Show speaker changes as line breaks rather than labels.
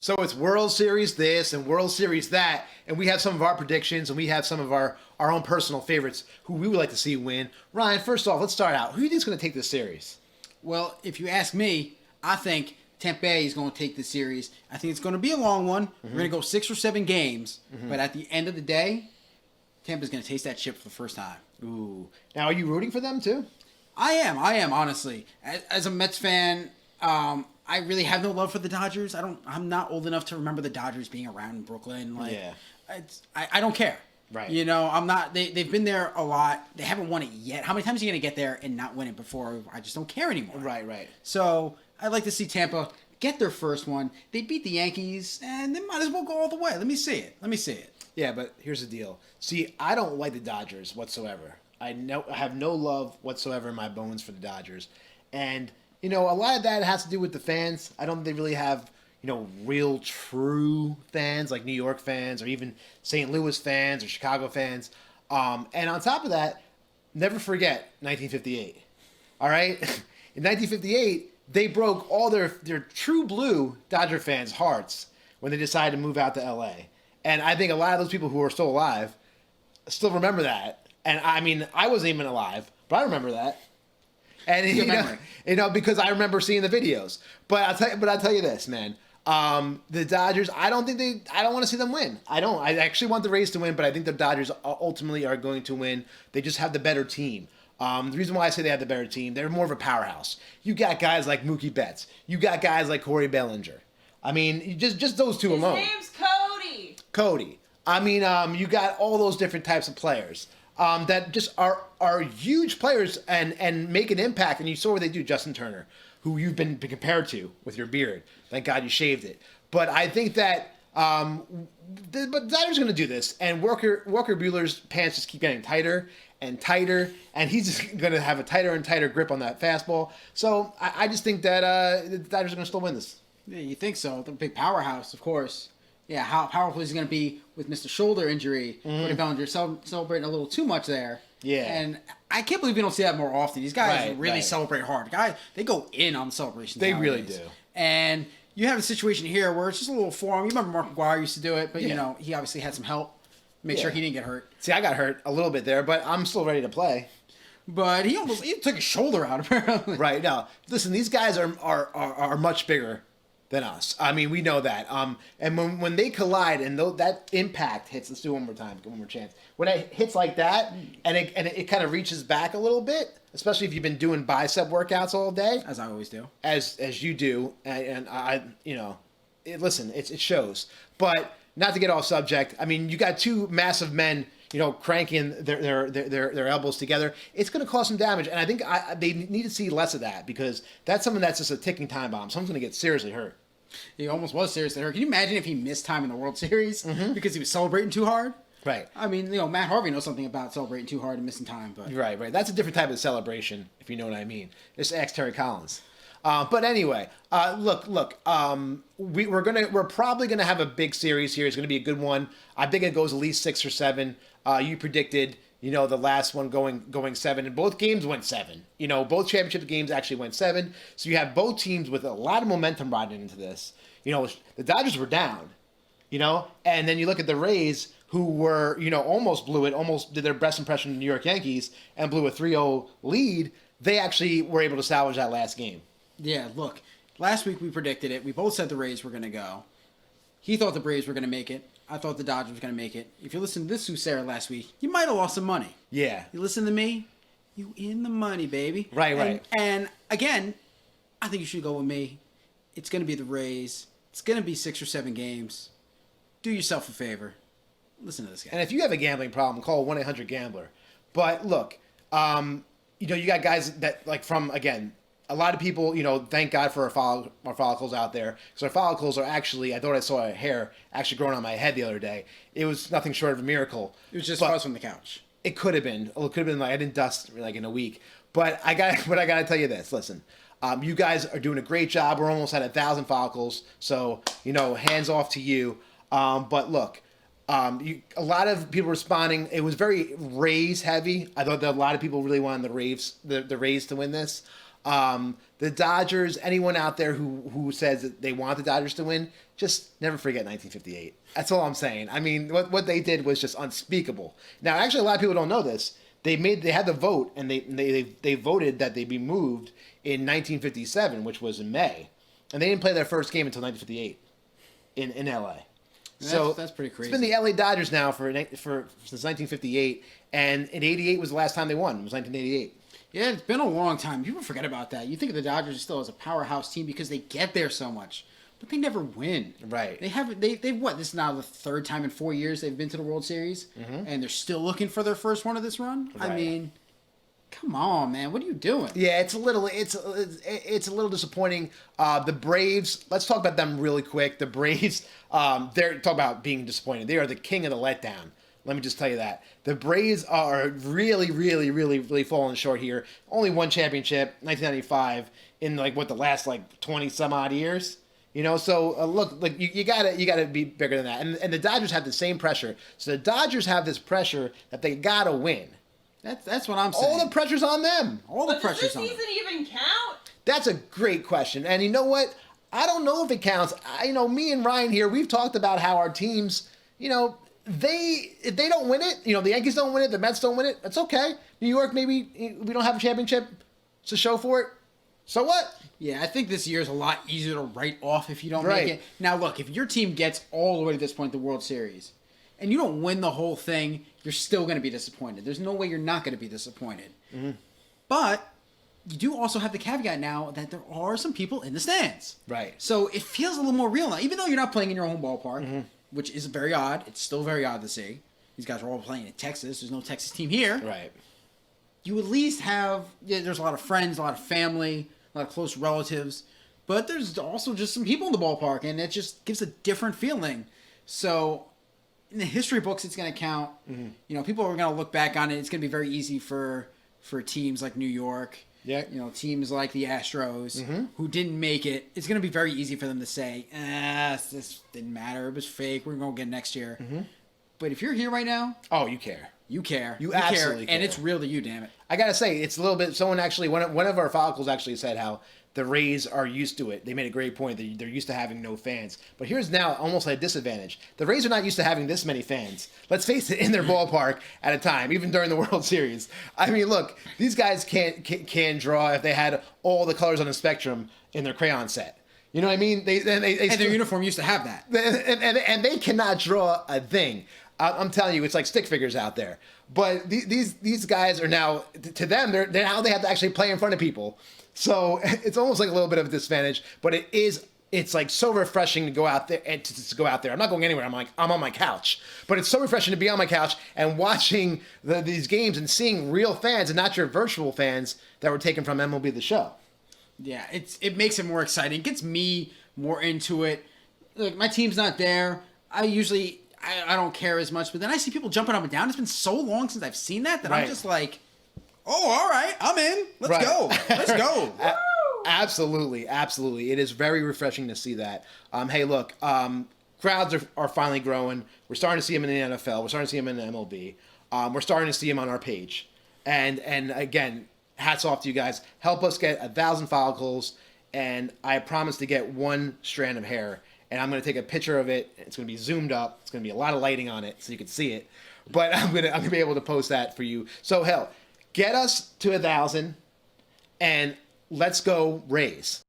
So it's World Series this and World Series that, and we have some of our predictions and we have some of our own personal favorites who we would like to see win. Ryan, first off, let's start out. Who do you think is going to take this series?
Well, if you ask me, I think Tampa Bay is going to take this series. I think it's going to be a long one. We're going to go 6 or 7 games, but at the end of the day, Tampa's going to taste that chip for the first time.
Ooh. Now, are you rooting for them too?
I am honestly. As a Mets fan, I really have no love for the Dodgers. I'm not old enough to remember the Dodgers being around in Brooklyn.
Yeah.
I don't care.
Right.
You know, I'm not. They've been there a lot. They haven't won it yet. How many times are you gonna get there and not win it before? I just don't care anymore.
Right.
So I'd like to see Tampa get their first one. They beat the Yankees, and they might as well go all the way. Let me see it.
Yeah, but here's the deal. See, I don't like the Dodgers whatsoever. I have no love whatsoever in my bones for the Dodgers. And, a lot of that has to do with the fans. I don't think they really have, real true fans like New York fans or even St. Louis fans or Chicago fans. And on top of that, never forget 1958. All right? In 1958, they broke all their true blue Dodger fans' hearts when they decided to move out to LA. And I think a lot of those people who are still alive still remember that. And I mean, I wasn't even alive, but I remember that. And because I remember seeing the videos. But I'll tell you this, man. The Dodgers, I don't want to see them win. I don't. I actually want the Rays to win, but I think the Dodgers ultimately are going to win. They just have the better team. The reason why I say they have the better team, they're more of a powerhouse. You got guys like Mookie Betts. You got guys like Corey Bellinger. I mean, just those two alone.
His name's Cody.
Cody. I mean, you got all those different types of players that just are huge players and make an impact. And you saw what they do, Justin Turner, who you've been compared to with your beard. Thank God you shaved it. But I think that the Dodgers are going to do this, and Walker Buehler's pants just keep getting tighter and tighter, and he's just going to have a tighter and tighter grip on that fastball. So I just think that the Dodgers are going to still win this.
Yeah, you think so? The big powerhouse, of course. Yeah, how powerful is he going to be with Mr. Shoulder injury? Cody Bellinger celebrating a little too much there.
Yeah.
And I can't believe we don't see that more often. These guys really celebrate hard. Guys, they go in on the celebrations.
They
nowadays.
really do.
And you have a situation here where it's just a little forearm. You remember Mark McGwire used to do it, but he obviously had some help. Make sure he didn't get hurt.
See, I got hurt a little bit there, but I'm still ready to play.
But he took his shoulder out apparently.
Right. Now, listen, these guys are much bigger than us. I mean, we know that. And when they collide and that impact hits, let's do it one more time, one more chance. When it hits like that and it kind of reaches back a little bit, especially if you've been doing bicep workouts all day,
as I always do,
as you do, and I, listen, it shows. But not to get off subject, I mean, you got two massive men, cranking their elbows together. It's going to cause some damage, and I think they need to see less of that because that's something that's just a ticking time bomb. Someone's going to get seriously hurt.
He almost was seriously hurt. Can you imagine if he missed time in the World Series because he was celebrating too hard?
Right.
I mean, Matt Harvey knows something about celebrating too hard and missing time, but
Right. That's a different type of celebration, if you know what I mean. Just ask Terry Collins. But anyway, look. We're probably gonna have a big series here. It's gonna be a good one. I think it goes at least 6 or 7. You predicted, the last one going 7, and both games went 7. Both championship games actually went 7. So you have both teams with a lot of momentum riding into this. The Dodgers were down, and then you look at the Rays, who were, almost blew it, almost did their best impression of the New York Yankees and blew a 3-0 lead. They actually were able to salvage that last game.
yeah, look, last week we predicted it. We both said the Rays were going to go. He thought the Braves were going to make it. I thought the Dodgers were going to make it. If you listened to this Sarah last week, you might have lost some money.
Yeah.
You listen to me, you in the money, baby.
Right.
And again, I think you should go with me. It's going to be the Rays. It's going to be 6 or 7 games. Do yourself a favor. Listen to this guy.
And if you have a gambling problem, call 1-800-GAMBLER. But look, you got guys that, again, a lot of people, thank God for our follicles out there. Because our follicles are actually, I thought I saw a hair actually growing on my head the other day. It was nothing short of a miracle.
It was just fuzz from the couch.
It could have been. It could have been like I didn't dust in a week. But I got to tell you this. Listen, you guys are doing a great job. We're almost at 1,000 follicles. So, hands off to you. But look, a lot of people responding. It was very Rays heavy. I thought that a lot of people really wanted the Rays to win this. The Dodgers, anyone out there who says that they want the Dodgers to win, just never forget 1958. That's all I'm saying. I mean, what they did was just unspeakable. Now, actually, a lot of people don't know this. They had the vote, and they voted that they be moved in 1957, which was in May, and they didn't play their first game until 1958 in LA. So
that's pretty crazy.
It's been the LA Dodgers now for since 1958, and in '88 was the last time they won. It was 1988.
Yeah, it's been a long time. People forget about that. You think of the Dodgers still as a powerhouse team because they get there so much, but they never win.
Right.
They've what? This is now the third time in 4 years they've been to the World Series, and they're still looking for their first one of this run.
Right.
I mean, come on, man, what are you doing?
Yeah, it's a little disappointing. The Braves. Let's talk about them really quick. The Braves. They're talk about being disappointed. They are the king of the letdown. Let me just tell you that. The Braves are really, really, really, really falling short here. Only one championship, 1995, in the last 20 some odd years. So look, you gotta be bigger than that. And the Dodgers have the same pressure. So the Dodgers have this pressure that they gotta win.
That's what I'm saying.
All the pressure's on them.
All the
But
pressure's
does
on
this
them.
season even count?
That's a great question. And you know what? I don't know if it counts. Me and Ryan here, we've talked about how our teams, if they don't win it, the Yankees don't win it, the Mets don't win it, that's okay. New York, maybe we don't have a championship to show for it. So what?
Yeah, I think this year is a lot easier to write off if you don't
Right.
make it. Now, look, if your team gets all the way to this point, the World Series, and you don't win the whole thing, you're still going to be disappointed. There's no way you're not going to be disappointed. But you do also have the caveat now that there are some people in the stands.
Right.
So it feels a little more real now, even though you're not playing in your home ballpark, which is very odd. It's still very odd to see. These guys are all playing in Texas. There's no Texas team here.
Right.
You at least have, there's a lot of friends, a lot of family, a lot of close relatives, but there's also just some people in the ballpark, and it just gives a different feeling. So in the history books, it's going to count. People are going to look back on it. It's going to be very easy for teams like New York,
Yeah.
teams like the Astros who didn't make it. It's going to be very easy for them to say, this didn't matter. It was fake. We're going to get it next year. But if you're here right now,
Oh, you care.
you care.
You absolutely
And
care.
it's real to you, damn it.
I gotta say, it's a little bit. Someone actually, one of our follicles actually said how the Rays are used to it. They made a great point that they're used to having no fans. But here's now almost a disadvantage. The Rays are not used to having this many fans. Let's face it, in their ballpark at a time, even during the World Series. I mean, look, these guys can draw if they had all the colors on the spectrum in their crayon set. You know what I mean? They
And their
still-
uniform used to have that.
and they cannot draw a thing. I'm telling you, it's like stick figures out there. But these guys are now, to them, they're now they have to actually play in front of people. So it's almost like a little bit of a disadvantage. But it's like so refreshing to go out there and to go out there. I'm not going anywhere. I'm on my couch. But it's so refreshing to be on my couch and watching these games and seeing real fans and not your virtual fans that were taken from MLB The Show.
Yeah, it makes it more exciting. It gets me more into it. Look, my team's not there. I don't care as much, but then I see people jumping up and down. It's been so long since I've seen that I'm
Right.
just like, oh, all right, I'm in. Let's
Right.
go. Let's go.
Absolutely. It is very refreshing to see that. Hey, look, crowds are finally growing. We're starting to see them in the NFL. We're starting to see them in the MLB. We're starting to see them on our page. And again, hats off to you guys. Help us get 1,000 follicles, and I promise to get one strand of hair. And I'm going to take a picture of it. It's going to be zoomed up. It's going to be a lot of lighting on it so you can see it. But I'm going to be able to post that for you. So hell, get us to 1,000 and let's go Rays.